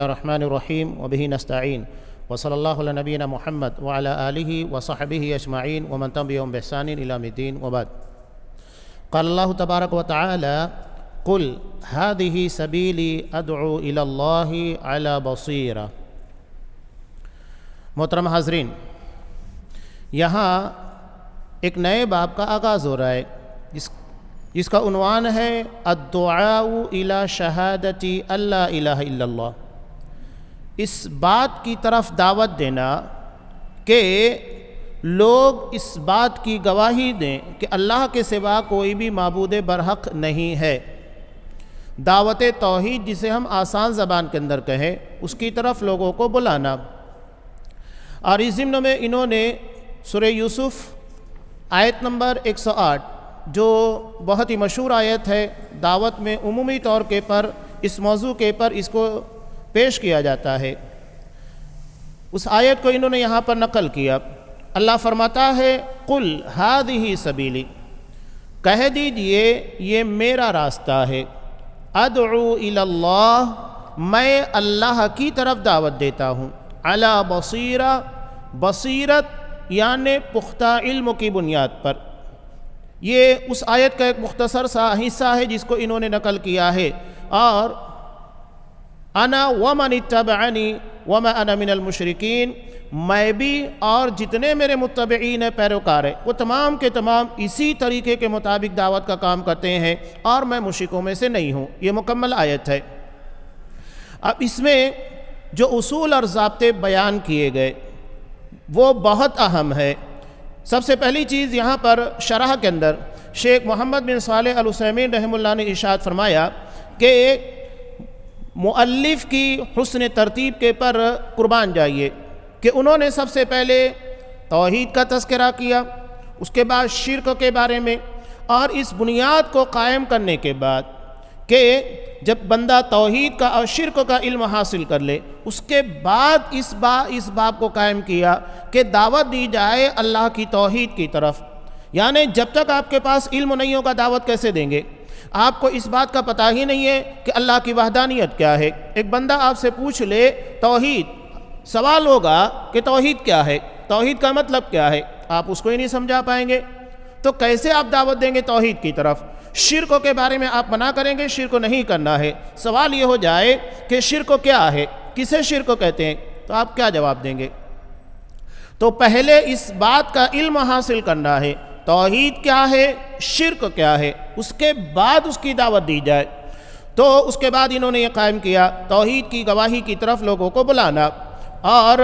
الرحمن الرحیم وبہ نستعین وصلی اللہ علی نبینا محمد وعلی آلہ وصحبہ اجمعین ومن تبعهم بإحسان إلی یوم الدین وبعد۔ قال اللہ تبارک وتعالی قل هذه سبیلی ادعو الی اللہ علی بصیرہ۔ محترم حاضرین، یہاں ایک نئے باب کا آغاز ہو رہا ہے جس کا عنوان ہے الدعاء الی شہادت اللہ الہ الا اللہ۔ اس بات کی طرف دعوت دینا کہ لوگ اس بات کی گواہی دیں کہ اللہ کے سوا کوئی بھی معبود برحق نہیں ہے۔ دعوت توحید جسے ہم آسان زبان کے اندر کہیں، اس کی طرف لوگوں کو بلانا۔ اور اس ضمن میں انہوں نے سورہ یوسف آیت نمبر 108 جو بہت ہی مشہور آیت ہے، دعوت میں عمومی طور کے پر اس موضوع کے پر اس کو پیش کیا جاتا ہے، اس آیت کو انہوں نے یہاں پر نقل کیا۔ اللہ فرماتا ہے قل ہذہ سبیلی، کہہ دیجئے یہ میرا راستہ ہے، ادعو الی اللہ، میں اللہ کی طرف دعوت دیتا ہوں، علی بصیرہ، بصیرت یعنی پختہ علم کی بنیاد پر۔ یہ اس آیت کا ایک مختصر سا حصہ ہے جس کو انہوں نے نقل کیا ہے، اور انا ومن اتبعنی وما انا من المشرکین، میں بھی اور جتنے میرے متبعین پیروکار ہیں وہ تمام کے تمام اسی طریقے کے مطابق دعوت کا کام کرتے ہیں، اور میں مشرکوں میں سے نہیں ہوں۔ یہ مکمل آیت ہے۔ اب اس میں جو اصول اور ضابطے بیان کیے گئے وہ بہت اہم ہے۔ سب سے پہلی چیز یہاں پر شرح کے اندر شیخ محمد بن صالح العثیمین رحمہ اللہ نے ارشاد فرمایا کہ مؤلف کی حسن ترتیب کے پر قربان جائیے کہ انہوں نے سب سے پہلے توحید کا تذکرہ کیا، اس کے بعد شرک کے بارے میں، اور اس بنیاد کو قائم کرنے کے بعد کہ جب بندہ توحید کا اور شرک کا علم حاصل کر لے، اس کے بعد اس باب کو قائم کیا کہ دعوت دی جائے اللہ کی توحید کی طرف۔ یعنی جب تک آپ کے پاس علم نہیں ہوگا دعوت کیسے دیں گے؟ آپ کو اس بات کا پتہ ہی نہیں ہے کہ اللہ کی وحدانیت کیا ہے۔ ایک بندہ آپ سے پوچھ لے توحید، سوال ہوگا کہ توحید کیا ہے، توحید کا مطلب کیا ہے، آپ اس کو ہی نہیں سمجھا پائیں گے، تو کیسے آپ دعوت دیں گے توحید کی طرف؟ شرک کے بارے میں آپ منع کریں گے، شرک نہیں کرنا ہے۔ سوال یہ ہو جائے کہ شرک کیا ہے، کسے شرک کہتے ہیں، تو آپ کیا جواب دیں گے؟ تو پہلے اس بات کا علم حاصل کرنا ہے، توحید کیا ہے، شرک کیا ہے، اس کے بعد اس کی دعوت دی جائے۔ تو اس کے بعد انہوں نے یہ قائم کیا توحید کی گواہی کی طرف لوگوں کو بلانا، اور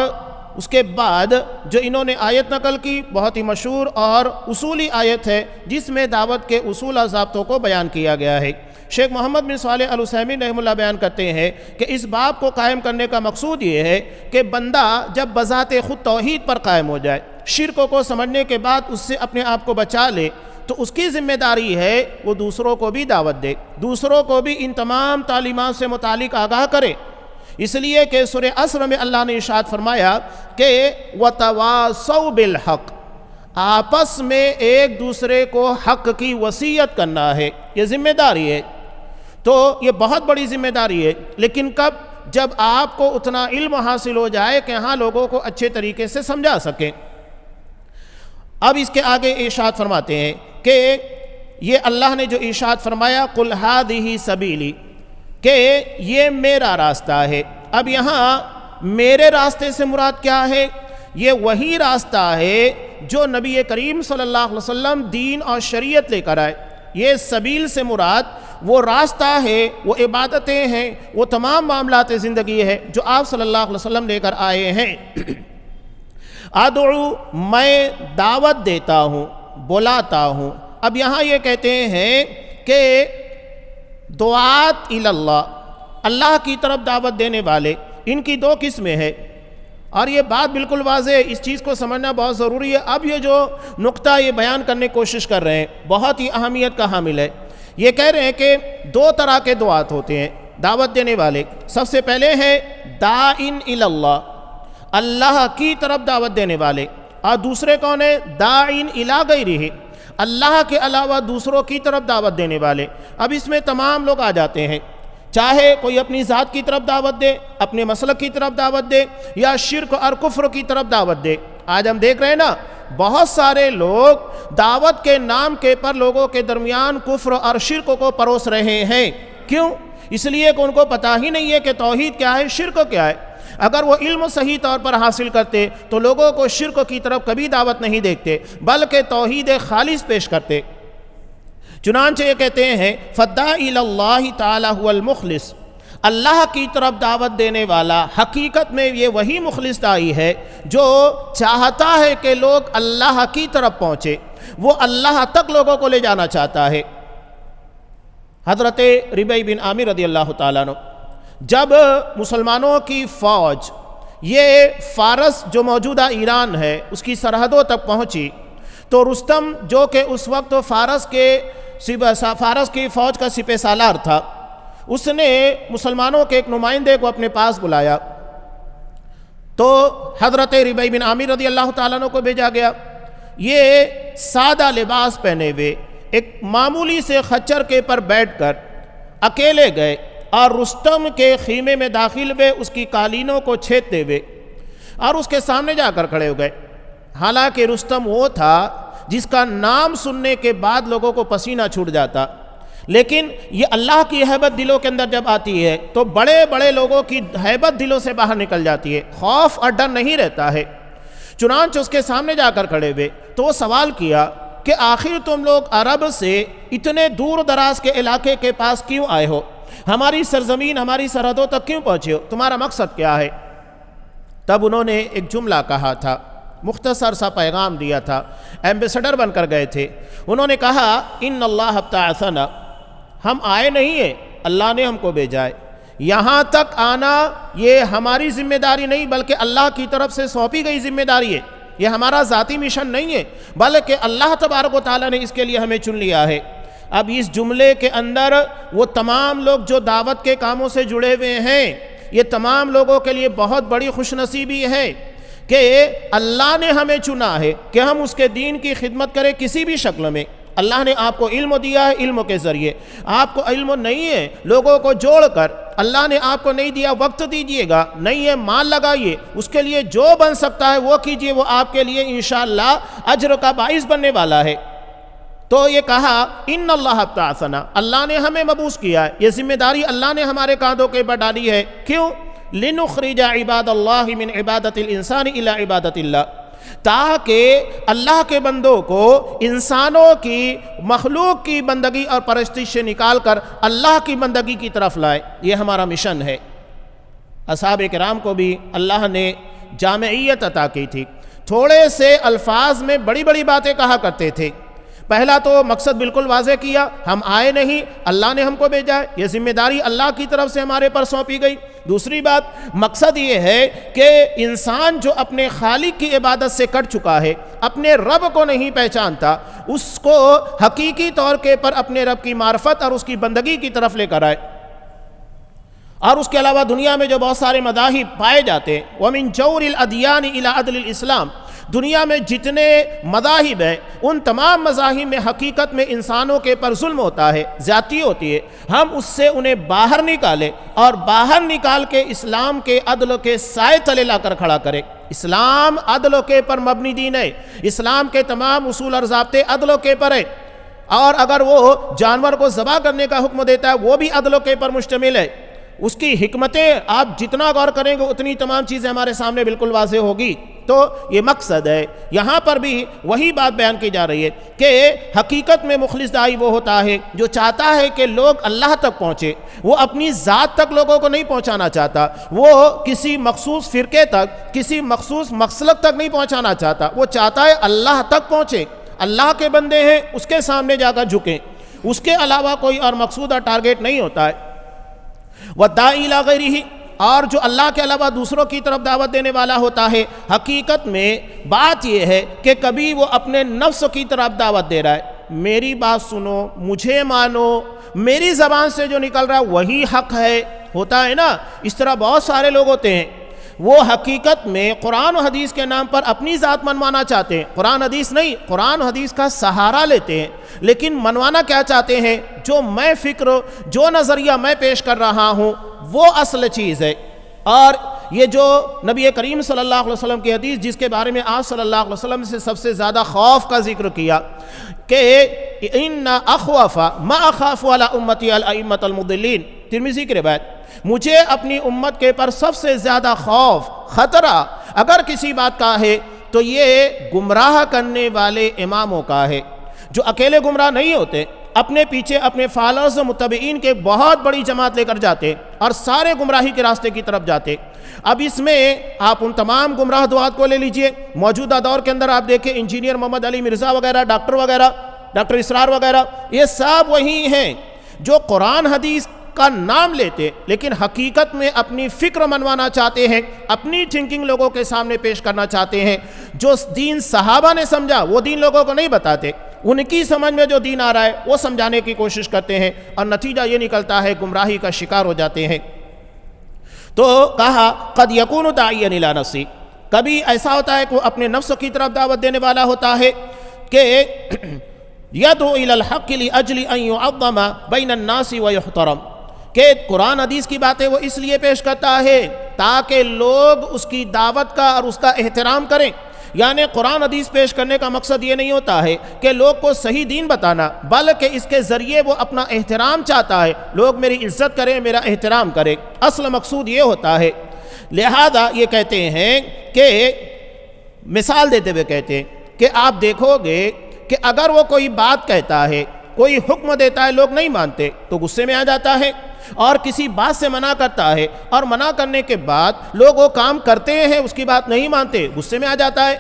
اس کے بعد جو انہوں نے آیت نقل کی بہت ہی مشہور اور اصولی آیت ہے جس میں دعوت کے اصول اور ضابطوں کو بیان کیا گیا ہے۔ شیخ محمد بن صالح العثیمین رحمہ اللہ بیان کرتے ہیں کہ اس باب کو قائم کرنے کا مقصود یہ ہے کہ بندہ جب بذات خود توحید پر قائم ہو جائے، شرک کو سمجھنے کے بعد اس سے اپنے آپ کو بچا لے، تو اس کی ذمہ داری ہے وہ دوسروں کو بھی دعوت دے، دوسروں کو بھی ان تمام تعلیمات سے متعلق آگاہ کرے۔ اس لیے کہ سورہ عصر میں اللہ نے ارشاد فرمایا کہ وَتَوَاصَوْا بِالْحَقِّ، آپس میں ایک دوسرے کو حق کی وصیت کرنا ہے، یہ ذمہ داری ہے۔ تو یہ بہت بڑی ذمہ داری ہے، لیکن کب؟ جب آپ کو اتنا علم حاصل ہو جائے کہ ہاں لوگوں کو اچھے طریقے سے سمجھا سکیں۔ اب اس کے آگے ارشاد فرماتے ہیں کہ یہ اللہ نے جو ارشاد فرمایا قُلْ هَذِهِ سَبِيلِي، کہ یہ میرا راستہ ہے۔ اب یہاں میرے راستے سے مراد کیا ہے؟ یہ وہی راستہ ہے جو نبی کریم صلی اللہ علیہ وسلم دین اور شریعت لے کر آئے۔ یہ سبیل سے مراد وہ راستہ ہے، وہ عبادتیں ہیں، وہ تمام معاملات زندگی ہے جو آپ صلی اللہ علیہ وسلم لے کر آئے ہیں۔ ادعو، میں دعوت دیتا ہوں، بلاتا ہوں۔ اب یہاں یہ کہتے ہیں کہ دعات الی اللہ، اللہ کی طرف دعوت دینے والے، ان کی دو قسمیں ہیں، اور یہ بات بالکل واضح ہے، اس چیز کو سمجھنا بہت ضروری ہے۔ اب یہ جو نقطہ یہ بیان کرنے کی کوشش کر رہے ہیں بہت ہی اہمیت کا حامل ہے۔ یہ کہہ رہے ہیں کہ دو طرح کے دعات ہوتے ہیں، دعوت دینے والے۔ سب سے پہلے ہے داعٍ الی اللہ، اللہ کی طرف دعوت دینے والے، اور دوسرے کون ہیں؟ داعٍ الی غیرہ، اللہ کے علاوہ دوسروں کی طرف دعوت دینے والے۔ اب اس میں تمام لوگ آ جاتے ہیں، چاہے کوئی اپنی ذات کی طرف دعوت دے، اپنے مسلک کی طرف دعوت دے، یا شرک اور کفر کی طرف دعوت دے۔ آج ہم دیکھ رہے ہیں نا، بہت سارے لوگ دعوت کے نام کے پر لوگوں کے درمیان کفر اور شرک کو پروس رہے ہیں۔ کیوں؟ اس لیے کہ ان کو پتہ ہی نہیں ہے کہ توحید کیا ہے، شرک کیا ہے۔ اگر وہ علم صحیح طور پر حاصل کرتے تو لوگوں کو شرک کی طرف کبھی دعوت نہیں دیتے، بلکہ توحید خالص پیش کرتے۔ چنانچہ یہ کہتے ہیں فَالدَّاعِي إِلَى اللَّهِ تَعَالَى هُوَ الْمُخْلِصُ، اللہ کی طرف دعوت دینے والا حقیقت میں یہ وہی مخلص داعی ہے جو چاہتا ہے کہ لوگ اللہ کی طرف پہنچے، وہ اللہ تک لوگوں کو لے جانا چاہتا ہے۔ حضرت ربیع بن عامر رضی اللہ تعالیٰ عنہ جب مسلمانوں کی فوج یہ فارس جو موجودہ ایران ہے اس کی سرحدوں تک پہنچی تو رستم جو کہ اس وقت فارس کی فوج کا سپہ سالار تھا، اس نے مسلمانوں کے ایک نمائندے کو اپنے پاس بلایا تو حضرت ربیع بن عامر رضی اللہ تعالیٰ عنہ کو بھیجا گیا۔ یہ سادہ لباس پہنے ہوئے ایک معمولی سے خچر کے پر بیٹھ کر اکیلے گئے اور رستم کے خیمے میں داخل ہوئے، اس کی قالینوں کو چھیدتے ہوئے اور اس کے سامنے جا کر کھڑے ہو گئے۔ حالانکہ رستم وہ تھا جس کا نام سننے کے بعد لوگوں کو پسینہ چھوٹ جاتا، لیکن یہ اللہ کی ہیبت دلوں کے اندر جب آتی ہے تو بڑے بڑے لوگوں کی ہیبت دلوں سے باہر نکل جاتی ہے، خوف اور ڈر نہیں رہتا ہے۔ چنانچہ اس کے سامنے جا کر کھڑے ہوئے تو وہ سوال کیا کہ آخر تم لوگ عرب سے اتنے دور دراز کے علاقے کے پاس کیوں آئے ہو؟ ہماری سرزمین، ہماری سرحدوں تک کیوں پہنچے ہو؟ تمہارا مقصد کیا ہے؟ تب انہوں نے ایک جملہ کہا تھا، مختصر سا پیغام دیا تھا، ایمبیسڈر بن کر گئے تھے۔ انہوں نے کہا ان اللہ ابتعثنا، ہم آئے نہیں ہیں، اللہ نے ہم کو بھیجا ہے۔ یہاں تک آنا یہ ہماری ذمہ داری نہیں بلکہ اللہ کی طرف سے سونپی گئی ذمہ داری ہے، یہ ہمارا ذاتی مشن نہیں ہے بلکہ اللہ تبارک و تعالیٰ نے اس کے لیے ہمیں چن لیا ہے۔ اب اس جملے کے اندر وہ تمام لوگ جو دعوت کے کاموں سے جڑے ہوئے ہیں، یہ تمام لوگوں کے لیے بہت بڑی خوش نصیبی ہے کہ اللہ نے ہمیں چنا ہے کہ ہم اس کے دین کی خدمت کریں کسی بھی شکل میں۔ اللہ نے آپ کو علم دیا ہے، علم کے ذریعے آپ کو علم نہیں ہے لوگوں کو جوڑ کر، اللہ نے آپ کو نہیں دیا وقت دیجئے گا، نہیں ہے مال لگائیے، اس کے لیے جو بن سکتا ہے وہ کیجئے، وہ آپ کے لیے انشاءاللہ اجر کا باعث بننے والا ہے۔ تو یہ کہا ان اللہ ابتعثنا، اللہ نے ہمیں مبعوث کیا ہے، یہ ذمہ داری اللہ نے ہمارے کاندھوں کے اوپر ڈالی ہے۔ کیوں؟ لنخرج عباد اللہ من عبادت الانسان الى عبادت اللہ، تاکہ اللہ کے بندوں کو انسانوں کی، مخلوق کی بندگی اور پرستش سے نکال کر اللہ کی بندگی کی طرف لائے، یہ ہمارا مشن ہے۔ اصحاب کرام کو بھی اللہ نے جامعیت عطا کی تھی، تھوڑے سے الفاظ میں بڑی بڑی باتیں کہا کرتے تھے۔ پہلا تو مقصد بالکل واضح کیا، ہم آئے نہیں، اللہ نے ہم کو بھیجا ہے، یہ ذمہ داری اللہ کی طرف سے ہمارے پر سونپی گئی۔ دوسری بات، مقصد یہ ہے کہ انسان جو اپنے خالق کی عبادت سے کٹ چکا ہے، اپنے رب کو نہیں پہچانتا، اس کو حقیقی طور کے پر اپنے رب کی معرفت اور اس کی بندگی کی طرف لے کر آئے۔ اور اس کے علاوہ دنیا میں جو بہت سارے مذاہب پائے جاتے ہیں، وَمِن جَوْرِ الْأَدْيَانِ إِلَىٰ عَدْلِ الْإِسْلَامِ، دنیا میں جتنے مذاہب ہیں ان تمام مذاہب میں حقیقت میں انسانوں کے پر ظلم ہوتا ہے، زیادتی ہوتی ہے۔ ہم اس سے انہیں باہر نکالیں اور باہر نکال کے اسلام کے عدل کے سائے تلے لا کر کھڑا کریں۔ اسلام عدل کے پر مبنی دین ہے، اسلام کے تمام اصول اور ضابطے عدل کے پر ہیں، اور اگر وہ جانور کو ذبح کرنے کا حکم دیتا ہے وہ بھی عدل کے پر مشتمل ہے۔ اس کی حکمتیں آپ جتنا غور کریں گے اتنی تمام چیزیں ہمارے سامنے بالکل واضح ہوگی۔ تو یہ مقصد ہے، یہاں پر بھی وہی بات بیان کی جا رہی ہے کہ حقیقت میں مخلص داعی وہ ہوتا ہے جو چاہتا ہے کہ لوگ اللہ تک پہنچے، وہ اپنی ذات تک لوگوں کو نہیں پہنچانا چاہتا، وہ کسی مخصوص فرقے تک، کسی مخصوص مسلک تک نہیں پہنچانا چاہتا، وہ چاہتا ہے اللہ تک پہنچے، اللہ کے بندے ہیں اس کے سامنے جا کر جھکیں، اس کے علاوہ کوئی اور مقصود اور ٹارگیٹ نہیں ہوتا ہے۔ وَالدَّاعِي إِلَىٰ غَيْرِهِ، اور جو اللہ کے علاوہ دوسروں کی طرف دعوت دینے والا ہوتا ہے، حقیقت میں بات یہ ہے کہ کبھی وہ اپنے نفس کی طرف دعوت دے رہا ہے، میری بات سنو، مجھے مانو، میری زبان سے جو نکل رہا ہے وہی حق ہے، ہوتا ہے نا۔ اس طرح بہت سارے لوگ ہوتے ہیں وہ حقیقت میں قرآن و حدیث کے نام پر اپنی ذات منوانا چاہتے ہیں. قرآن حدیث نہیں، قرآن و حدیث کا سہارا لیتے ہیں، لیکن منوانا کیا چاہتے ہیں؟ جو میں فکر، جو نظریہ میں پیش کر رہا ہوں وہ اصل چیز ہے. اور یہ جو نبی کریم صلی اللہ علیہ وسلم کی حدیث، جس کے بارے میں آپ صلی اللہ علیہ وسلم سے سب سے زیادہ خوف کا ذکر کیا کہ ان اخوف ما اخاف علی امتی الائمۃ المضلین، ترمذی کی روایت، مجھے اپنی امت کے پر سب سے زیادہ خوف، خطرہ اگر کسی بات کا ہے تو یہ گمراہ کرنے والے اماموں کا ہے، جو اکیلے گمراہ نہیں ہوتے، اپنے پیچھے اپنے فالوورز و متبعین کے بہت بڑی جماعت لے کر جاتے اور سارے گمراہی کے راستے کی طرف جاتے. اب اس میں آپ ان تمام گمراہ دعات کو لے لیجئے. موجودہ دور کے اندر آپ دیکھیں انجینئر محمد علی مرزا وغیرہ، ڈاکٹر اسرار وغیرہ، یہ سب وہی ہیں جو قرآن حدیث کا نام لیتے لیکن حقیقت میں اپنی فکر منوانا چاہتے ہیں، اپنی تھنکنگ لوگوں کے سامنے پیش کرنا چاہتے ہیں. جو دین صحابہ نے سمجھا وہ دین لوگوں کو نہیں بتاتے، ان کی سمجھ میں جو دین آ رہا ہے وہ سمجھانے کی کوشش کرتے ہیں اور نتیجہ یہ نکلتا ہے گمراہی کا شکار ہو جاتے ہیں. تو کہا قد یکون داعیا الی نفسی، کبھی ایسا ہوتا ہے کہ وہ اپنے نفس کی طرف دعوت دینے والا ہوتا ہے کہ یدعو الی الحق لاجل ان یعظم بین الناس ویحترم، کہ قرآن حدیث کی باتیں وہ اس لیے پیش کرتا ہے تاکہ لوگ اس کی دعوت کا اور اس کا احترام کریں. یعنی قرآن حدیث پیش کرنے کا مقصد یہ نہیں ہوتا ہے کہ لوگ کو صحیح دین بتانا، بلکہ اس کے ذریعے وہ اپنا احترام چاہتا ہے، لوگ میری عزت کریں، میرا احترام کریں، اصل مقصود یہ ہوتا ہے. لہذا یہ کہتے ہیں کہ مثال دیتے ہوئے کہتے ہیں کہ آپ دیکھو گے کہ اگر وہ کوئی بات کہتا ہے، کوئی حکم دیتا ہے، لوگ نہیں مانتے تو غصے میں آ جاتا ہے، اور کسی بات سے منع کرتا ہے اور منع کرنے کے بعد لوگ وہ کام کرتے ہیں، اس کی بات نہیں مانتے، غصے میں آ جاتا ہے.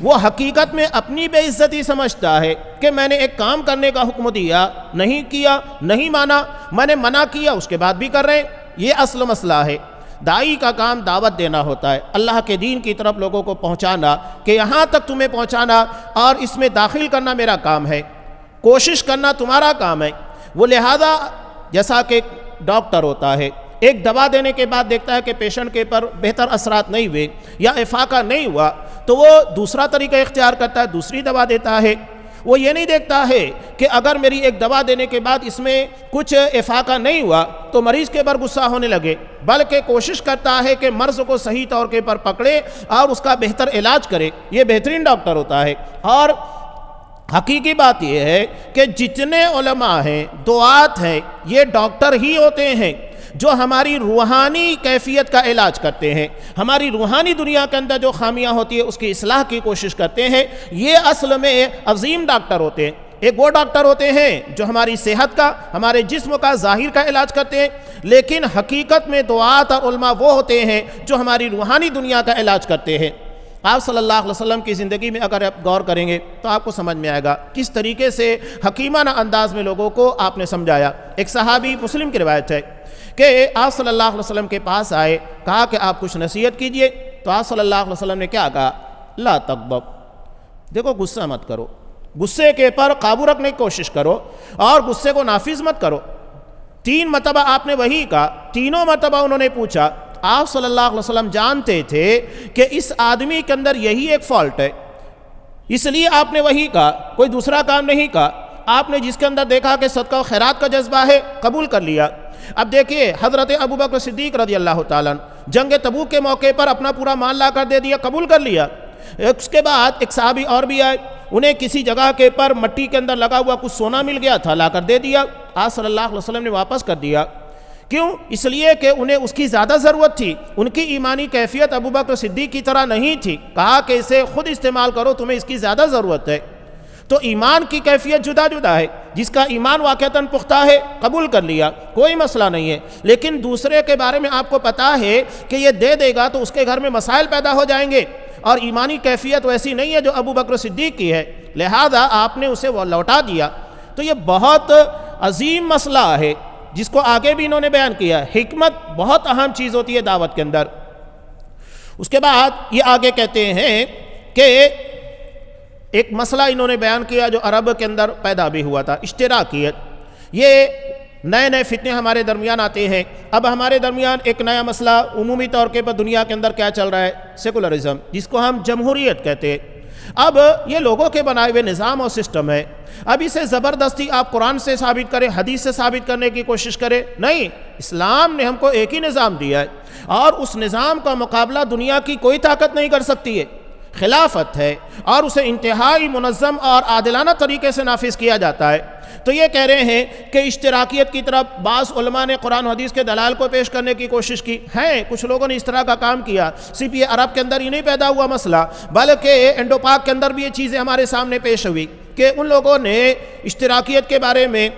وہ حقیقت میں اپنی بے عزتی سمجھتا ہے کہ میں نے ایک کام کرنے کا حکم دیا، نہیں کیا، نہیں مانا، میں نے منع کیا، اس کے بعد بھی کر رہے ہیں. یہ اصل مسئلہ ہے. داعی کا کام دعوت دینا ہوتا ہے، اللہ کے دین کی طرف لوگوں کو پہنچانا، کہ یہاں تک تمہیں پہنچانا اور اس میں داخل کرنا میرا کام ہے، کوشش کرنا تمہارا کام ہے. وہ لہذا جیسا کہ ڈاکٹر ہوتا ہے، ایک دوا دینے کے بعد دیکھتا ہے کہ پیشنٹ کے پر بہتر اثرات نہیں ہوئے یا افاقہ نہیں ہوا تو وہ دوسرا طریقہ اختیار کرتا ہے، دوسری دوا دیتا ہے. وہ یہ نہیں دیکھتا ہے کہ اگر میری ایک دوا دینے کے بعد اس میں کچھ افاقہ نہیں ہوا تو مریض کے پر غصہ ہونے لگے، بلکہ کوشش کرتا ہے کہ مرض کو صحیح طور کے پر پکڑے اور اس کا بہتر علاج کرے. یہ بہترین ڈاکٹر ہوتا ہے. اور حقیقی بات یہ ہے کہ جتنے علماء ہیں، دعات ہیں، یہ ڈاکٹر ہی ہوتے ہیں جو ہماری روحانی کیفیت کا علاج کرتے ہیں، ہماری روحانی دنیا کے اندر جو خامیاں ہوتی ہے اس کی اصلاح کی کوشش کرتے ہیں. یہ اصل میں عظیم ڈاکٹر ہوتے ہیں. ایک وہ ڈاکٹر ہوتے ہیں جو ہماری صحت کا، ہمارے جسم کا، ظاہر کا علاج کرتے ہیں، لیکن حقیقت میں دعات اور علماء وہ ہوتے ہیں جو ہماری روحانی دنیا کا علاج کرتے ہیں. آپ صلی اللہ علیہ وسلم کی زندگی میں اگر آپ غور کریں گے تو آپ کو سمجھ میں آئے گا کس طریقے سے حکیمانہ انداز میں لوگوں کو آپ نے سمجھایا. ایک صحابی، مسلم کی روایت ہے کہ آپ صلی اللہ علیہ وسلم کے پاس آئے، کہا کہ آپ کچھ نصیحت کیجئے. تو آپ صلی اللہ علیہ وسلم نے کیا کہا؟ لا تغضب، دیکھو غصہ مت کرو، غصے کے پر قابو رکھنے کی کوشش کرو اور غصے کو نافذ مت کرو. 3 مرتبہ آپ نے وہی کہا. تینوں مرتبہ انہوں نے پوچھا. آپ صلی اللہ علیہ وسلم جانتے تھے کہ اس آدمی کے اندر یہی ایک فالٹ ہے، اس لیے آپ نے وہی کہا، کوئی دوسرا کام نہیں کہا. آپ نے جس کے اندر دیکھا کہ صدقہ و خیرات کا جذبہ ہے، قبول کر لیا. اب دیکھیے حضرت ابوبکر صدیق رضی اللہ تعالیٰ جنگ تبوک کے موقع پر اپنا پورا مال لا کر دے دیا، قبول کر لیا. اس کے بعد ایک صحابی اور بھی آئے، انہیں کسی جگہ کے پر مٹی کے اندر لگا ہوا کچھ سونا مل گیا تھا، لا کر دے دیا. آپ صلی اللہ علیہ وسلم نے واپس کر دیا. کیوں؟ اس لیے کہ انہیں اس کی زیادہ ضرورت تھی. ان کی ایمانی کیفیت ابوبکر صدیق کی طرح نہیں تھی. کہا کہ اسے خود استعمال کرو، تمہیں اس کی زیادہ ضرورت ہے. تو ایمان کی کیفیت جدا جدا ہے. جس کا ایمان واقعتاً پختہ ہے قبول کر لیا، کوئی مسئلہ نہیں ہے. لیکن دوسرے کے بارے میں آپ کو پتا ہے کہ یہ دے دے گا تو اس کے گھر میں مسائل پیدا ہو جائیں گے، اور ایمانی کیفیت ویسی نہیں ہے جو ابوبکر صدیق کی ہے، لہذا آپ نے اسے وہ لوٹا دیا. تو یہ بہت عظیم مسئلہ ہے جس کو آگے بھی انہوں نے بیان کیا. حکمت بہت اہم چیز ہوتی ہے دعوت کے اندر. اس کے بعد یہ آگے کہتے ہیں کہ ایک مسئلہ انہوں نے بیان کیا جو عرب کے اندر پیدا بھی ہوا تھا، اشتراکیت. یہ نئے نئے فتنے ہمارے درمیان آتے ہیں۔ اب ہمارے درمیان ایک نیا مسئلہ عمومی طور کے پر دنیا کے اندر کیا چل رہا ہے؟ سیکولرزم، جس کو ہم جمہوریت کہتے ہیں۔ اب یہ لوگوں کے بنائے ہوئے نظام اور سسٹم ہے، اب اسے زبردستی آپ قرآن سے ثابت کریں، حدیث سے ثابت کرنے کی کوشش کریں، نہیں، اسلام نے ہم کو ایک ہی نظام دیا ہے اور اس نظام کا مقابلہ دنیا کی کوئی طاقت نہیں کر سکتی ہے۔ خلافت ہے اور اسے انتہائی منظم اور عادلانہ طریقے سے نافذ کیا جاتا ہے۔ تو یہ کہہ رہے ہیں کہ اشتراکیت کی طرف بعض علماء نے قرآن و حدیث کے دلائل کو پیش کرنے کی کوشش کی ہے، کچھ لوگوں نے اس طرح کا کام کیا۔ صرف یہ عرب کے اندر ہی نہیں پیدا ہوا مسئلہ، بلکہ انڈو پاک کے اندر بھی یہ چیزیں ہمارے سامنے پیش ہوئی کہ ان لوگوں نے اشتراکیت کے بارے میں،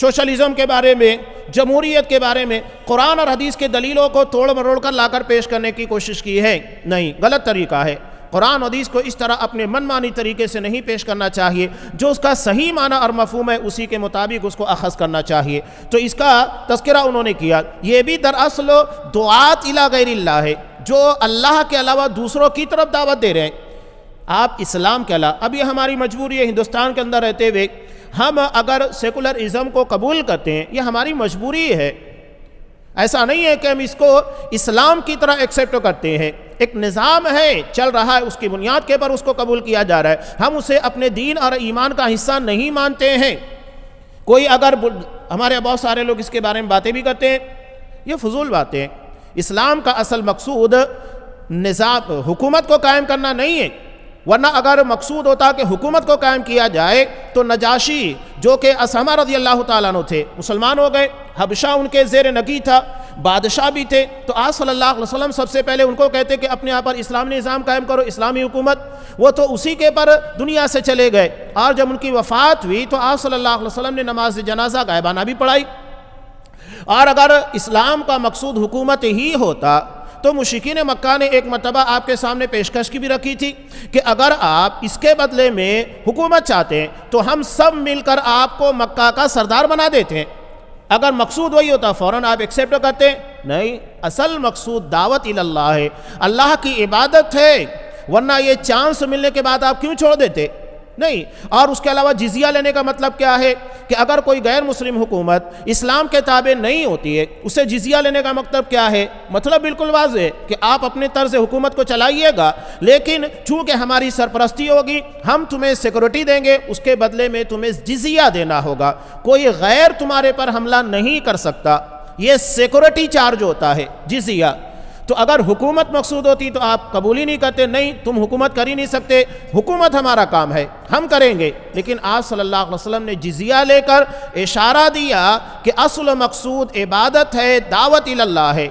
سوشلزم کے بارے میں، جمہوریت کے بارے میں قرآن اور حدیث کے دلیلوں کو توڑ مروڑ کر لا کر پیش کرنے کی کوشش کی ہے۔ نہیں، غلط طریقہ ہے۔ قرآن و حدیث کو اس طرح اپنے من مانی طریقے سے نہیں پیش کرنا چاہیے، جو اس کا صحیح معنی اور مفہوم ہے اسی کے مطابق اس کو اخذ کرنا چاہیے۔ تو اس کا تذکرہ انہوں نے کیا۔ یہ بھی دراصل دعات الی غیر اللہ ہے، جو اللہ کے علاوہ دوسروں کی طرف دعوت دے رہے ہیں۔ آپ اسلام کے علاوہ، اب یہ ہماری مجبوری ہے ہندوستان کے اندر رہتے ہوئے، ہم اگر سیکولرزم کو قبول کرتے ہیں، یہ ہماری مجبوری ہے، ایسا نہیں ہے کہ ہم اس کو اسلام کی طرح ایکسیپٹ کرتے ہیں۔ ایک نظام ہے چل رہا ہے، اس کی بنیاد کے پر اس کو قبول کیا جا رہا ہے، ہم اسے اپنے دین اور ایمان کا حصہ نہیں مانتے ہیں۔ کوئی اگر ہمارے بہت سارے لوگ اس کے بارے میں باتیں بھی کرتے ہیں، یہ فضول باتیں ہیں۔ اسلام کا اصل مقصود نظام حکومت کو قائم کرنا نہیں ہے، ورنہ اگر مقصود ہوتا کہ حکومت کو قائم کیا جائے تو نجاشی جو کہ اسامہ رضی اللہ تعالیٰ عنہ تھے مسلمان ہو گئے، حبشہ ان کے زیر نگی تھا، بادشاہ بھی تھے، تو آپ صلی اللہ علیہ وسلم سب سے پہلے ان کو کہتے کہ اپنے آپ پر اسلامی نظام قائم کرو، اسلامی حکومت، وہ تو اسی کے پر دنیا سے چلے گئے۔ اور جب ان کی وفات ہوئی تو آپ صلی اللہ علیہ وسلم نے نماز جنازہ غائبانہ بھی پڑھائی۔ اور اگر اسلام کا مقصود حکومت ہی ہوتا تو مشرکین مکہ نے ایک مرتبہ آپ کے سامنے پیشکش کی بھی رکھی تھی کہ اگر آپ اس کے بدلے میں حکومت چاہتے ہیں تو ہم سب مل کر آپ کو مکہ کا سردار بنا دیتے ہیں۔ اگر مقصود وہی ہوتا فوراً آپ ایکسیپٹ کرتے ہیں، نہیں، اصل مقصود دعوت الی اللہ ہے، اللہ کی عبادت ہے، ورنہ یہ چانس ملنے کے بعد آپ کیوں چھوڑ دیتے؟ نہیں۔ اور اس کے علاوہ جزیہ لینے کا مطلب کیا ہے کہ اگر کوئی غیر مسلم حکومت اسلام کے تابع نہیں ہوتی ہے، اسے جزیہ لینے کا مطلب کیا ہے؟ مطلب بالکل واضح ہے کہ آپ اپنے طرز حکومت کو چلائیے گا، لیکن چونکہ ہماری سرپرستی ہوگی ہم تمہیں سیکورٹی دیں گے، اس کے بدلے میں تمہیں جزیہ دینا ہوگا، کوئی غیر تمہارے پر حملہ نہیں کر سکتا، یہ سیکورٹی چارج ہوتا ہے جزیہ۔ تو اگر حکومت مقصود ہوتی تو آپ قبول ہی نہیں کرتے، نہیں تم حکومت کر ہی نہیں سکتے، حکومت ہمارا کام ہے، ہم کریں گے۔ لیکن آپ صلی اللہ علیہ وسلم نے جزیہ لے کر اشارہ دیا کہ اصل مقصود عبادت ہے، دعوت الی اللہ ہے۔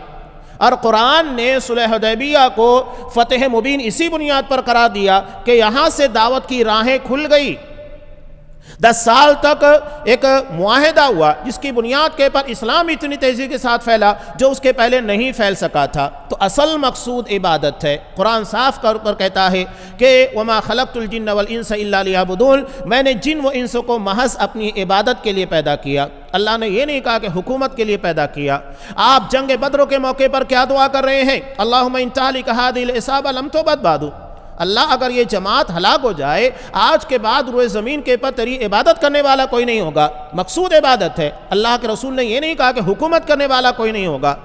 اور قرآن نے صلح حدیبیہ کو فتح مبین اسی بنیاد پر قرار دیا کہ یہاں سے دعوت کی راہیں کھل گئی۔ 10 سال تک ایک معاہدہ ہوا جس کی بنیاد کے پر اسلام اتنی تیزی کے ساتھ پھیلا جو اس کے پہلے نہیں پھیل سکا تھا۔ تو اصل مقصود عبادت ہے۔ قرآن صاف کر کہتا ہے کہ وَمَا خَلَقْتُ الْجِنَّ وَالْإِنسَ إِلَّا لِيَعْبُدُونِ، میں نے جن و انس کو محض اپنی عبادت کے لیے پیدا کیا۔ اللہ نے یہ نہیں کہا کہ حکومت کے لیے پیدا کیا۔ آپ جنگ بدر کے موقع پر کیا دعا کر رہے ہیں؟ اللہم ان تہلک ہذہ العصابۃ لم تبد بعد، اللہ اگر یہ جماعت ہلاک ہو جائے آج کے بعد روئے زمین کے پر تیری عبادت کرنے والا کوئی نہیں ہوگا۔ مقصود عبادت ہے۔ اللہ کے رسول نے یہ نہیں کہا کہ حکومت کرنے والا کوئی نہیں ہوگا۔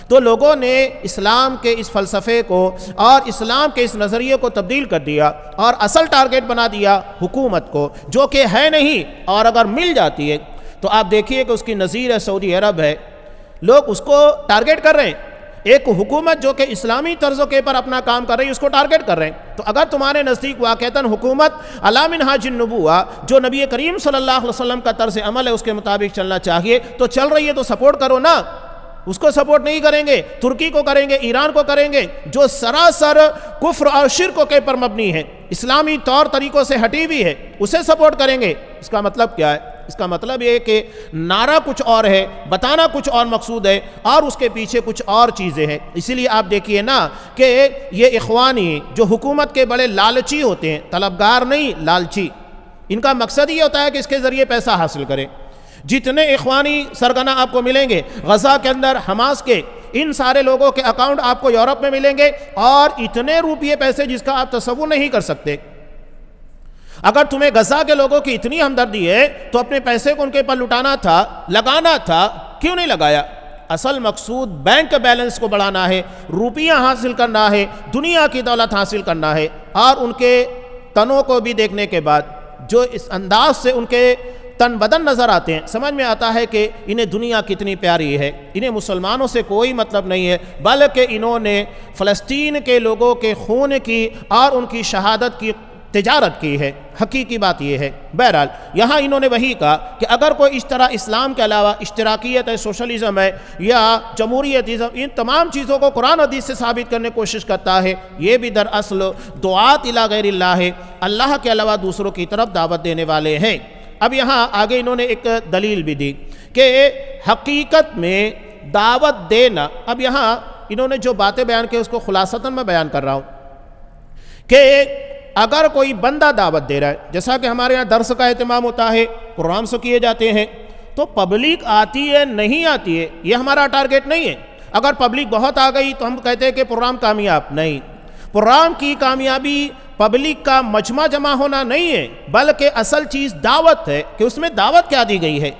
تو لوگوں نے اسلام کے اس فلسفے کو اور اسلام کے اس نظریے کو تبدیل کر دیا اور اصل ٹارگٹ بنا دیا حکومت کو، جو کہ ہے نہیں، اور اگر مل جاتی ہے تو آپ دیکھیے کہ اس کی نظیر ہے سعودی عرب ہے، لوگ اس کو ٹارگٹ کر رہے ہیں۔ ایک حکومت جو کہ اسلامی طرزوں کے پر اپنا کام کر رہی ہے اس کو ٹارگٹ کر رہے ہیں۔ تو اگر تمہارے نزدیک واقعتاً حکومت علی منہاج النبوہ جو نبی کریم صلی اللہ علیہ وسلم کا طرز عمل ہے اس کے مطابق چلنا چاہیے تو چل رہی ہے تو سپورٹ کرو نا۔ اس کو سپورٹ نہیں کریں گے، ترکی کو کریں گے، ایران کو کریں گے، جو سراسر کفر اور شرک کے پر مبنی ہے، اسلامی طور طریقوں سے ہٹی ہوئی ہے، اسے سپورٹ کریں گے۔ اس کا مطلب کیا ہے؟ اس کا مطلب یہ کہ نعرہ کچھ اور ہے، بتانا کچھ اور مقصود ہے، اور اس کے پیچھے کچھ اور چیزیں ہیں۔ اسی لیے آپ دیکھیے نا کہ یہ اخوانی جو حکومت کے بڑے لالچی ہوتے ہیں، طلبگار نہیں، لالچی، ان کا مقصد یہ ہوتا ہے کہ اس کے ذریعے پیسہ حاصل کریں۔ جتنے اخوانی سرگنا آپ کو ملیں گے غزہ کے اندر، حماس کے، ان سارے لوگوں کے اکاؤنٹ آپ کو یورپ میں ملیں گے، اور اتنے روپیے پیسے جس کا آپ تصور نہیں کر سکتے۔ اگر تمہیں غزہ کے لوگوں کی اتنی ہمدردی ہے تو اپنے پیسے کو ان کے پر لٹانا تھا، لگانا تھا، کیوں نہیں لگایا؟ اصل مقصود بینک بیلنس کو بڑھانا ہے، روپیہ حاصل کرنا ہے، دنیا کی دولت حاصل کرنا ہے، اور ان کے تنوں کو بھی دیکھنے کے بعد جو اس انداز سے ان کے تن بدن نظر آتے ہیں، سمجھ میں آتا ہے کہ انہیں دنیا کتنی پیاری ہے، انہیں مسلمانوں سے کوئی مطلب نہیں ہے، بلکہ انہوں نے فلسطین کے لوگوں کے خون کی اور ان کی شہادت کی تجارت کی ہے۔ حقیقی بات یہ ہے۔ بہرحال یہاں انہوں نے وہی کہا کہ اگر کوئی اس طرح اسلام کے علاوہ اشتراکیت ہے، سوشلزم ہے یا جمہوریتزم، ان تمام چیزوں کو قرآن حدیث سے ثابت کرنے کی کوشش کرتا ہے، یہ بھی دراصل دعات الی غیر اللہ ہے، اللہ کے علاوہ دوسروں کی طرف دعوت دینے والے ہیں۔ اب یہاں آگے انہوں نے ایک دلیل بھی دی کہ حقیقت میں دعوت دینا، اب یہاں انہوں نے جو باتیں بیان کی اس کو خلاصتاً میں بیان کر رہا ہوں کہ اگر کوئی بندہ دعوت دے رہا ہے، جیسا کہ ہمارے یہاں درس کا اہتمام ہوتا ہے، پروگرامس کیے جاتے ہیں، تو پبلک آتی ہے نہیں آتی ہے یہ ہمارا ٹارگیٹ نہیں ہے۔ اگر پبلک بہت آ گئی تو ہم کہتے ہیں کہ پروگرام کامیاب نہیں۔ پروگرام کی کامیابی پبلک کا مجمع جمع ہونا نہیں ہے، بلکہ اصل چیز دعوت ہے کہ اس میں دعوت کیا دی گئی ہے۔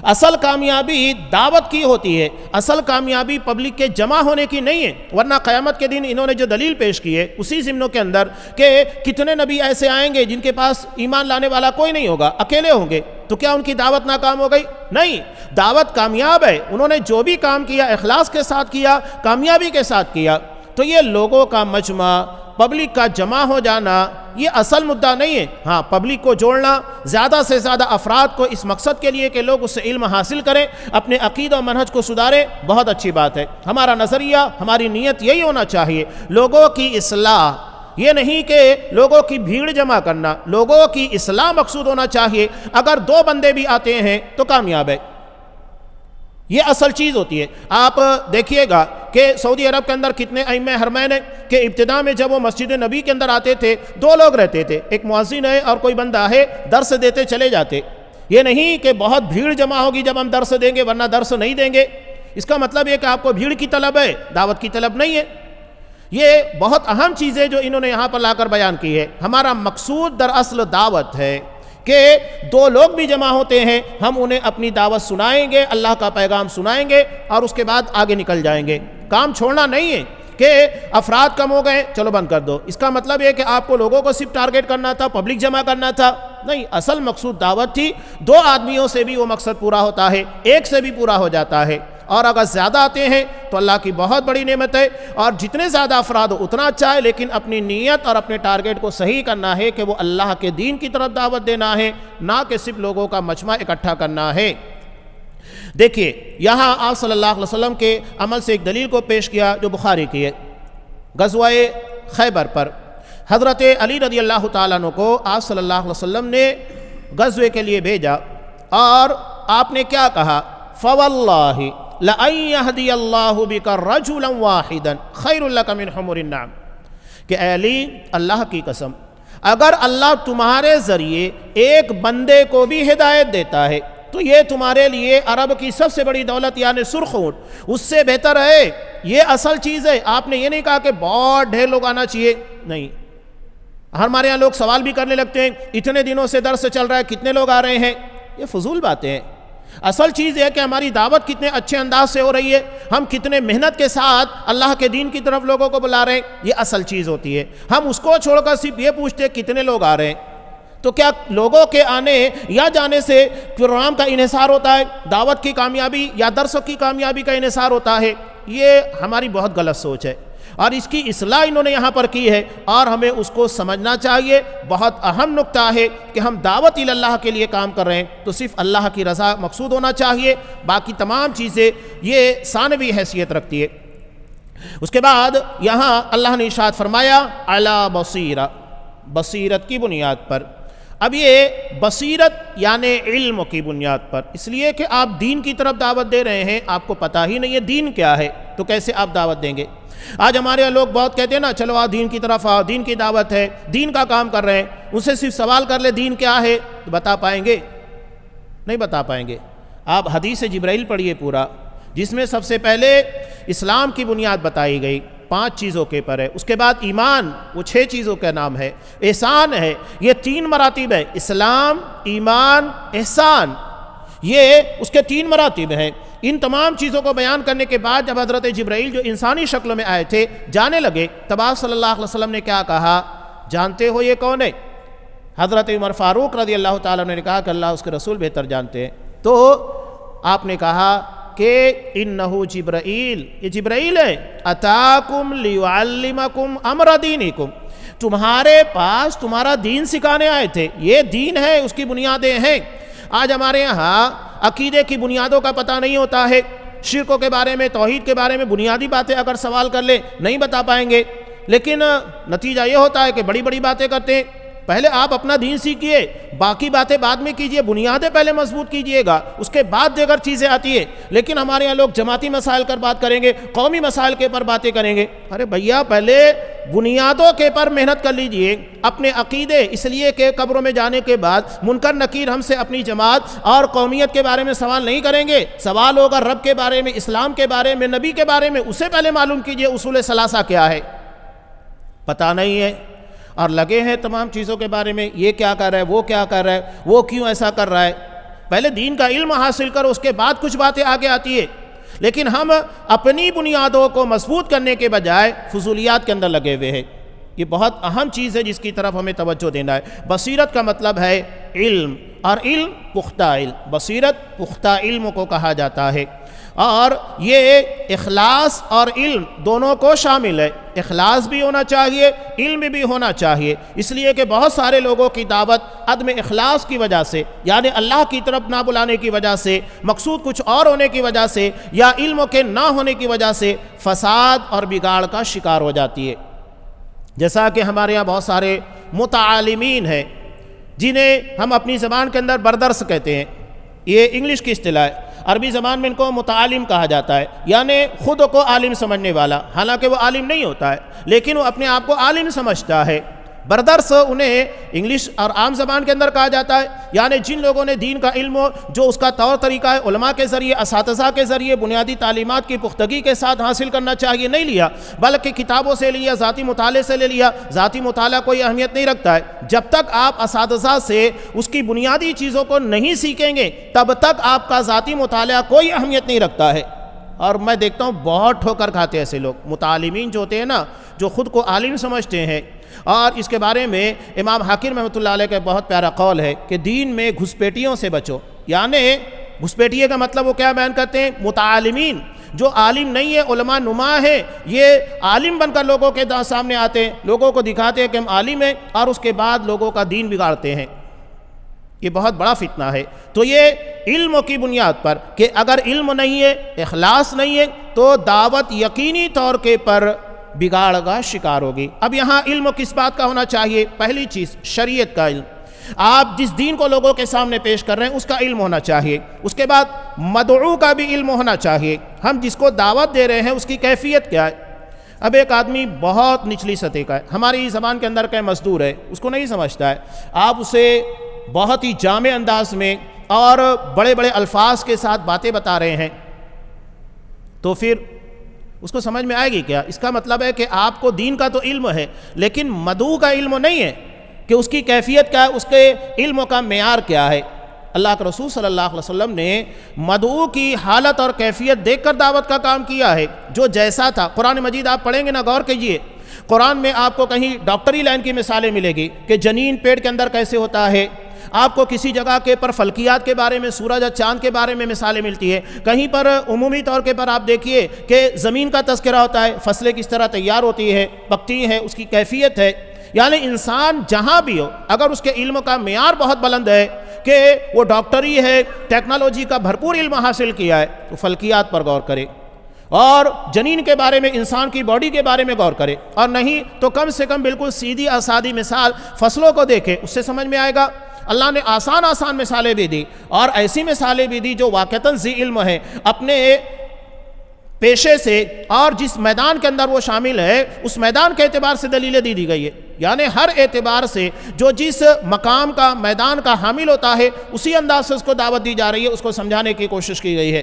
اصل کامیابی دعوت کی ہوتی ہے، اصل کامیابی پبلک کے جمع ہونے کی نہیں ہے۔ ورنہ قیامت کے دن انہوں نے جو دلیل پیش کی ہے اسی ضمنوں کے اندر کہ کتنے نبی ایسے آئیں گے جن کے پاس ایمان لانے والا کوئی نہیں ہوگا، اکیلے ہوں گے، تو کیا ان کی دعوت ناکام ہو گئی؟ نہیں، دعوت کامیاب ہے۔ انہوں نے جو بھی کام کیا اخلاص کے ساتھ کیا، کامیابی کے ساتھ کیا۔ تو یہ لوگوں کا مجمع، پبلک کا جمع ہو جانا یہ اصل مدعا نہیں ہے۔ ہاں، پبلک کو جوڑنا، زیادہ سے زیادہ افراد کو اس مقصد کے لیے کہ لوگ اس سے علم حاصل کریں، اپنے عقیدہ و منہج کو سدھاریں، بہت اچھی بات ہے۔ ہمارا نظریہ، ہماری نیت یہی ہونا چاہیے، لوگوں کی اصلاح، یہ نہیں کہ لوگوں کی بھیڑ جمع کرنا، لوگوں کی اصلاح مقصود ہونا چاہیے۔ اگر 2 بندے بھی آتے ہیں تو کامیاب ہے، یہ اصل چیز ہوتی ہے۔ آپ دیکھیے گا کہ سعودی عرب کے اندر کتنے ائمہ حرمین ہیں کہ ابتدا میں جب وہ مسجد نبی کے اندر آتے تھے 2 لوگ رہتے تھے، ایک مؤذن ہے اور کوئی بندہ ہے، درس دیتے چلے جاتے۔ یہ نہیں کہ بہت بھیڑ جمع ہوگی جب ہم درس دیں گے ورنہ درس نہیں دیں گے، اس کا مطلب یہ کہ آپ کو بھیڑ کی طلب ہے، دعوت کی طلب نہیں ہے۔ یہ بہت اہم چیزیں جو انہوں نے یہاں پر لا کر بیان کی ہے۔ ہمارا مقصود دراصل دعوت ہے کہ 2 لوگ بھی جمع ہوتے ہیں، ہم انہیں اپنی دعوت سنائیں گے، اللہ کا پیغام سنائیں گے اور اس کے بعد آگے نکل جائیں گے۔ کام چھوڑنا نہیں ہے کہ افراد کم ہو گئے چلو بند کر دو، اس کا مطلب یہ کہ آپ کو لوگوں کو صرف ٹارگٹ کرنا تھا، پبلک جمع کرنا تھا، نہیں، اصل مقصود دعوت تھی۔ 2 آدمیوں سے بھی وہ مقصد پورا ہوتا ہے، 1 سے بھی پورا ہو جاتا ہے، اور اگر زیادہ آتے ہیں تو اللہ کی بہت بڑی نعمت ہے، اور جتنے زیادہ افراد ہو اتنا اچھا ہے، لیکن اپنی نیت اور اپنے ٹارگٹ کو صحیح کرنا ہے کہ وہ اللہ کے دین کی طرف دعوت دینا ہے، نہ کہ صرف لوگوں کا مجمع اکٹھا کرنا ہے۔ دیکھیے یہاں آپ صلی اللہ علیہ وسلم کے عمل سے ایک دلیل کو پیش کیا جو بخاری کی ہے۔ غزوہ خیبر پر حضرت علی رضی اللہ تعالیٰ عنہ کو آپ صلی اللہ علیہ وسلم نے غزوے کے لیے بھیجا، اور آپ نے کیا کہا؟ فواللہ لَأَن يَهْدِيَ اللَّهُ بِكَ رَجُلًا وَاحِدًا خَيْرٌ لَكَ مِنْ حُمُرِ النَّعَمِ، کہ اے علی، اللہ کی قسم، اگر اللہ تمہارے ذریعے ایک بندے کو بھی ہدایت دیتا ہے تو یہ تمہارے لیے عرب کی سب سے بڑی دولت یعنی سرخ اونٹ اس سے بہتر ہے۔ یہ اصل چیز ہے۔ آپ نے یہ نہیں کہا کہ بہت ڈھیر لوگ آنا چاہیے، نہیں۔ ہمارے یہاں لوگ سوال بھی کرنے لگتے ہیں اتنے دنوں سے درس چل رہا ہے کتنے لوگ آ رہے ہیں، یہ فضول باتیں ہیں۔ اصل چیز یہ ہے کہ ہماری دعوت کتنے اچھے انداز سے ہو رہی ہے، ہم کتنے محنت کے ساتھ اللہ کے دین کی طرف لوگوں کو بلا رہے ہیں، یہ اصل چیز ہوتی ہے۔ ہم اس کو چھوڑ کر صرف یہ پوچھتے ہیں کتنے لوگ آ رہے ہیں، تو کیا لوگوں کے آنے یا جانے سے پروگرام کا انحصار ہوتا ہے، دعوت کی کامیابی یا درس کی کامیابی کا انحصار ہوتا ہے؟ یہ ہماری بہت غلط سوچ ہے، اور اس کی اصلاح انہوں نے یہاں پر کی ہے، اور ہمیں اس کو سمجھنا چاہیے۔ بہت اہم نقطہ ہے کہ ہم دعوت اللہ کے لیے کام کر رہے ہیں تو صرف اللہ کی رضا مقصود ہونا چاہیے، باقی تمام چیزیں یہ ثانوی حیثیت رکھتی ہے۔ اس کے بعد یہاں اللہ نے ارشاد فرمایا علی بصیرہ، بصیرت کی بنیاد پر۔ اب یہ بصیرت یعنی علم کی بنیاد پر، اس لیے کہ آپ دین کی طرف دعوت دے رہے ہیں، آپ کو پتہ ہی نہیں ہے دین کیا ہے، تو کیسے آپ دعوت دیں گے؟ آج ہمارے یہاں لوگ بہت کہتے ہیں نا چلو آؤ دین کی طرف آؤ، دین کی دعوت ہے، دین کا کام کر رہے ہیں، ان سے صرف سوال کر لے دین کیا ہے تو بتا پائیں گے؟ نہیں بتا پائیں گے۔ آپ حدیث جبرائیل پڑھیے پورا، جس میں سب سے پہلے اسلام کی بنیاد بتائی گئی، 5 چیزوں کے پر ہے. اس کے بعد ایمان، وہ 6 چیزوں کا نام ہے. احسان ہے، یہ 3 مراتب ہے. اسلام، ایمان، احسان، یہ اس کے 3 مراتب ہیں. ان تمام چیزوں کو بیان کرنے کے بعد جب حضرت جبرائیل جو انسانی شکل میں آئے تھے جانے لگے، تب آپ صلی اللہ علیہ وسلم نے کیا کہا؟ جانتے ہو یہ کون ہے؟ حضرت عمر فاروق رضی اللہ تعالیٰ نے کہا کہ اللہ اس کے رسول بہتر جانتے ہیں. تو آپ نے کہا کہ انہو جبرائیل، یہ جبرائیل ہے. اتاکم لیعلمکم امر دینکم، تمہارے پاس تمہارا دین سکھانے آئے تھے. یہ دین ہے، اس کی بنیادیں ہیں. آج ہمارے یہاں عقیدے کی بنیادوں کا پتہ نہیں ہوتا ہے. شرکوں کے بارے میں، توحید کے بارے میں بنیادی باتیں اگر سوال کر لیں نہیں بتا پائیں گے. لیکن نتیجہ یہ ہوتا ہے کہ بڑی بڑی باتیں کرتے ہیں. پہلے آپ اپنا دین سیکھیے، باقی باتیں بعد میں کیجئے، بنیادیں پہلے مضبوط کیجئے گا، اس کے بعد دیگر چیزیں آتی ہیں. لیکن ہمارے یہاں لوگ جماعتی مسائل پر بات کریں گے، قومی مسائل کے پر باتیں کریں گے. ارے بھیا، پہلے بنیادوں کے پر محنت کر لیجئے. اپنے عقیدے، اس لیے کہ قبروں میں جانے کے بعد منکر نکیر ہم سے اپنی جماعت اور قومیت کے بارے میں سوال نہیں کریں گے. سوال ہوگا رب کے بارے میں، اسلام کے بارے میں، نبی کے بارے میں. اسے پہلے معلوم کیجئے اصول ثلاثہ کیا ہے. پتہ نہیں ہے اور لگے ہیں تمام چیزوں کے بارے میں، یہ کیا کر رہا ہے، وہ کیا کر رہا ہے، وہ کیوں ایسا کر رہا ہے. پہلے دین کا علم حاصل کرو، اس کے بعد کچھ باتیں آگے آتی ہے. لیکن ہم اپنی بنیادوں کو مضبوط کرنے کے بجائے فضولیات کے اندر لگے ہوئے ہیں. یہ بہت اہم چیز ہے جس کی طرف ہمیں توجہ دینا ہے. بصیرت کا مطلب ہے علم، اور علم پختہ علم. بصیرت پختہ علم کو کہا جاتا ہے. اور یہ اخلاص اور علم دونوں کو شامل ہے. اخلاص بھی ہونا چاہیے، علم بھی ہونا چاہیے. اس لیے کہ بہت سارے لوگوں کی دعوت عدم اخلاص کی وجہ سے، یعنی اللہ کی طرف نہ بلانے کی وجہ سے، مقصود کچھ اور ہونے کی وجہ سے، یا علم کے نہ ہونے کی وجہ سے فساد اور بگاڑ کا شکار ہو جاتی ہے. جیسا کہ ہمارے یہاں بہت سارے متعالمین ہیں جنہیں ہم اپنی زبان کے اندر بردرس کہتے ہیں. یہ انگلش کی اصطلاح ہے. عربی زبان میں ان کو متعالم کہا جاتا ہے، یعنی خود کو عالم سمجھنے والا. حالانکہ وہ عالم نہیں ہوتا ہے، لیکن وہ اپنے آپ کو عالم سمجھتا ہے. بردرس انہیں انگلش اور عام زبان کے اندر کہا جاتا ہے. یعنی جن لوگوں نے دین کا علم جو اس کا طور طریقہ ہے علماء کے ذریعے، اساتذہ کے ذریعے، بنیادی تعلیمات کی پختگی کے ساتھ حاصل کرنا چاہیے، نہیں لیا، بلکہ کتابوں سے لیا، ذاتی مطالعے سے لے لیا. ذاتی مطالعہ کوئی اہمیت نہیں رکھتا ہے. جب تک آپ اساتذہ سے اس کی بنیادی چیزوں کو نہیں سیکھیں گے تب تک آپ کا ذاتی مطالعہ کوئی اہمیت نہیں رکھتا ہے. اور میں دیکھتا ہوں بہت ٹھوکر کھاتے ایسے لوگ متعلمین جو ہوتے ہیں نا، جو خود کو عالم سمجھتے ہیں. اور اس کے بارے میں امام حاکم رحمۃ اللہ علیہ کا بہت پیارا قول ہے کہ دین میں گھسپیٹیوں سے بچو. یعنی گھسپیٹیے کا مطلب وہ کیا بیان کرتے ہیں؟ متعلمین جو عالم نہیں ہے، علماء نما ہے، یہ عالم بن کر لوگوں کے سامنے آتے ہیں، لوگوں کو دکھاتے ہیں کہ ہم عالم ہیں، اور اس کے بعد لوگوں کا دین بگاڑتے ہیں. یہ بہت بڑا فتنہ ہے. تو یہ علم کی بنیاد پر کہ اگر علم نہیں ہے، اخلاص نہیں ہے، تو دعوت یقینی طور کے پر بگاڑ کا شکار ہوگی. اب یہاں علم کس بات کا ہونا چاہیے؟ پہلی چیز شریعت کا علم. آپ جس دین کو لوگوں کے سامنے پیش کر رہے ہیں اس کا علم ہونا چاہیے. اس کے بعد مدعو کا بھی علم ہونا چاہیے. ہم جس کو دعوت دے رہے ہیں اس کی کیفیت کیا ہے؟ اب ایک آدمی بہت نچلی سطح کا ہے، ہماری زبان کے اندر کا مزدور ہے، اس کو نہیں سمجھتا ہے. آپ اسے بہت ہی جامع انداز میں اور بڑے بڑے الفاظ کے ساتھ باتیں بتا رہے ہیں، تو پھر اس کو سمجھ میں آئے گی کیا؟ اس کا مطلب ہے کہ آپ کو دین کا تو علم ہے، لیکن مدعو کا علم نہیں ہے کہ اس کی کیفیت کیا ہے، اس کے علم کا معیار کیا ہے. اللہ کے رسول صلی اللہ علیہ وسلم نے مدعو کی حالت اور کیفیت دیکھ کر دعوت کا کام کیا ہے. جو جیسا تھا، قرآن مجید آپ پڑھیں گے نا، غور کیجئے، قرآن میں آپ کو کہیں ڈاکٹری لائن کی مثالیں ملے گی کہ جنین پیٹ کے اندر کیسے ہوتا ہے. آپ کو کسی جگہ کے پر فلکیات کے بارے میں، سورج اور چاند کے بارے میں مثالیں ملتی ہے. کہیں پر عمومی طور کے پر آپ دیکھیے کہ زمین کا تذکرہ ہوتا ہے، فصلیں کس طرح تیار ہوتی ہے، پکتی ہیں، اس کی کیفیت ہے. یعنی انسان جہاں بھی ہو، اگر اس کے علم کا معیار بہت بلند ہے کہ وہ ڈاکٹری ہے، ٹیکنالوجی کا بھرپور علم حاصل کیا ہے، تو فلکیات پر غور کرے اور جنین کے بارے میں، انسان کی باڈی کے بارے میں غور کرے. اور نہیں تو کم سے کم بالکل سیدھی اور سادی مثال فصلوں کو دیکھے، اس سے سمجھ میں آئے گا. اللہ نے آسان آسان مثالیں بھی دی، اور ایسی مثالیں بھی دی جو واقعتاً ذی علم ہے، اپنے پیشے سے اور جس میدان کے اندر وہ شامل ہے اس میدان کے اعتبار سے دلیلیں دی گئی ہے. یعنی ہر اعتبار سے جو جس مقام کا، میدان کا حامل ہوتا ہے، اسی انداز سے اس کو دعوت دی جا رہی ہے، اس کو سمجھانے کی کوشش کی گئی ہے.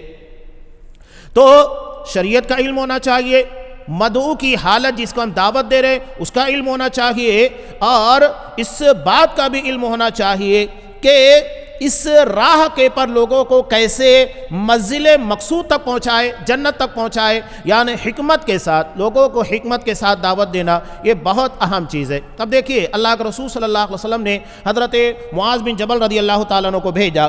تو شریعت کا علم ہونا چاہیے، مدعو کی حالت جس کو ہم دعوت دے رہے ہیں اس کا علم ہونا چاہیے، اور اس بات کا بھی علم ہونا چاہیے کہ اس راہ کے پر لوگوں کو کیسے منزل مقصود تک پہنچائے، جنت تک پہنچائے، یعنی حکمت کے ساتھ، لوگوں کو حکمت کے ساتھ دعوت دینا یہ بہت اہم چیز ہے۔ اب دیکھیے اللہ کے رسول صلی اللہ علیہ وسلم نے حضرت معاذ بن جبل رضی اللہ تعالیٰ عنہ کو بھیجا،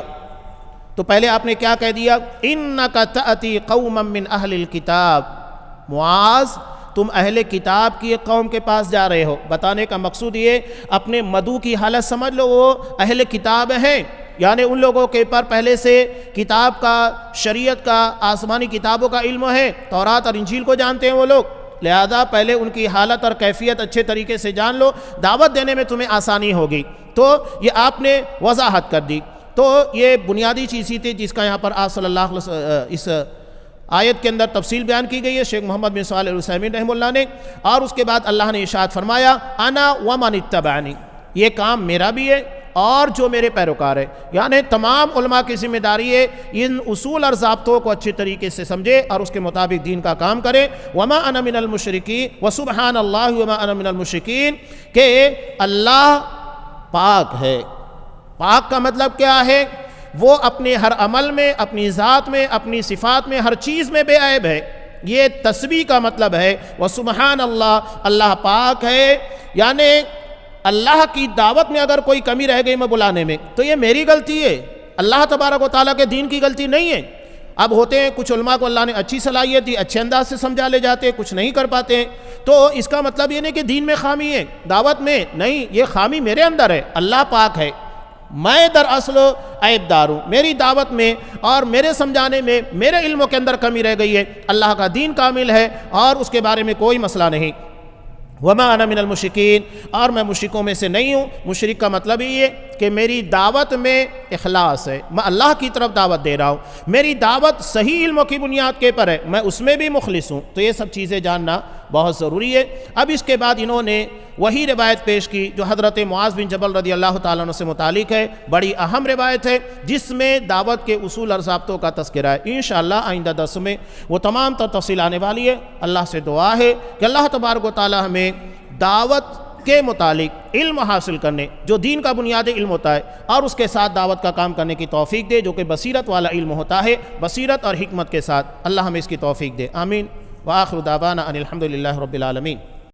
تو پہلے آپ نے کیا کہہ دیا؟ اِنَّكَ تَأْتِي قَوْمًا مِّنْ أَهْلِ الْكِتَابِ، معاذ تم اہل کتاب کی ایک قوم کے پاس جا رہے ہو۔ بتانے کا مقصود یہ اپنے مدعو کی حالت سمجھ لو، وہ اہل کتاب ہیں، یعنی ان لوگوں کے پر پہلے سے کتاب کا، شریعت کا، آسمانی کتابوں کا علم ہے، تورات اور انجیل کو جانتے ہیں وہ لوگ، لہذا پہلے ان کی حالت اور کیفیت اچھے طریقے سے جان لو، دعوت دینے میں تمہیں آسانی ہوگی۔ تو یہ آپ نے وضاحت کر دی۔ تو یہ بنیادی چیز ہی تھی جس کا یہاں پر آپ صلی اللہ علیہ وسلم اس آیت کے اندر تفصیل بیان کی گئی ہے شیخ محمد بن صالح العثیمین رحمہ اللہ نے، اور اس کے بعد اللہ نے ارشاد فرمایا انا ومن اتبعنی، یہ کام میرا بھی ہے اور جو میرے پیروکار ہے، یعنی تمام علماء کی ذمہ داری ہے ان اصول اور ضابطوں کو اچھے طریقے سے سمجھے اور اس کے مطابق دین کا کام کرے۔ وما انا من المشرکین وسبحان اللہ وما انا من المشرکین، کہ اللہ پاک ہے۔ پاک کا مطلب کیا ہے؟ وہ اپنے ہر عمل میں، اپنی ذات میں، اپنی صفات میں، ہر چیز میں بے عیب ہے۔ یہ تسبیح کا مطلب ہے وسبحان اللہ، اللہ پاک ہے، یعنی اللہ کی دعوت میں اگر کوئی کمی رہ گئی میں بلانے میں تو یہ میری غلطی ہے، اللہ تبارک و تعالیٰ کے دین کی غلطی نہیں ہے۔ اب ہوتے ہیں کچھ علماء کو اللہ نے اچھی صلاحیت دی، اچھے انداز سے سمجھا لے جاتے ہیں، کچھ نہیں کر پاتے ہیں، تو اس کا مطلب یہ نہیں کہ دین میں خامی ہے، دعوت میں نہیں، یہ خامی میرے اندر ہے، اللہ پاک ہے، میں دراصل عیب دار ہوں، میری دعوت میں اور میرے سمجھانے میں، میرے علموں کے اندر کمی رہ گئی ہے، اللہ کا دین کامل ہے اور اس کے بارے میں کوئی مسئلہ نہیں۔ وما انا من المشرکین، اور میں مشرکوں میں سے نہیں ہوں۔ مشرک کا مطلب ہی ہے کہ میری دعوت میں اخلاص ہے، میں اللہ کی طرف دعوت دے رہا ہوں، میری دعوت صحیح علموں کی بنیاد کے پر ہے، میں اس میں بھی مخلص ہوں۔ تو یہ سب چیزیں جاننا بہت ضروری ہے۔ اب اس کے بعد انہوں نے وہی روایت پیش کی جو حضرت معاذ بن جبل رضی اللہ تعالیٰ عنہ سے متعلق ہے، بڑی اہم روایت ہے جس میں دعوت کے اصول اور ضابطوں کا تذکرہ ہے۔ انشاءاللہ آئندہ درس میں وہ تمام تر تفصیل آنے والی ہے۔ اللہ سے دعا ہے کہ اللہ تبارک و تعالیٰ ہمیں دعوت کے متعلق علم حاصل کرنے، جو دین کا بنیادی علم ہوتا ہے، اور اس کے ساتھ دعوت کا کام کرنے کی توفیق دے، جو کہ بصیرت والا علم ہوتا ہے، بصیرت اور حکمت کے ساتھ اللہ ہمیں اس کی توفیق دے۔ آمین۔ وآخر دعوانا ان الحمد للہ رب العالمین۔